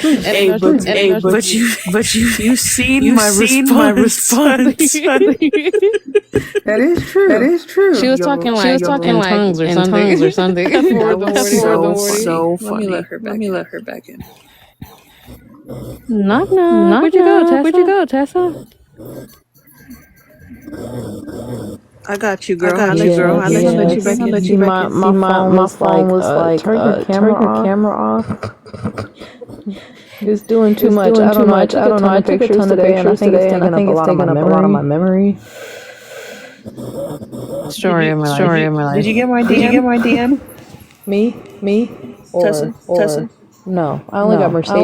You've seen my response. That is true. That is true. She was talking like in tongues or something. That was so funny. Let me let her back in. Knock knock. Where'd you go, Tessa? I got you, girl. I'll let you back in. My phone was like, turn your camera off. It's doing too much. I don't know. I took a ton of pictures today, and I think it's taking up a lot of my memory. Story of my life. Did you get my DM? Me? Or Tessa? No, I only got Mercedes.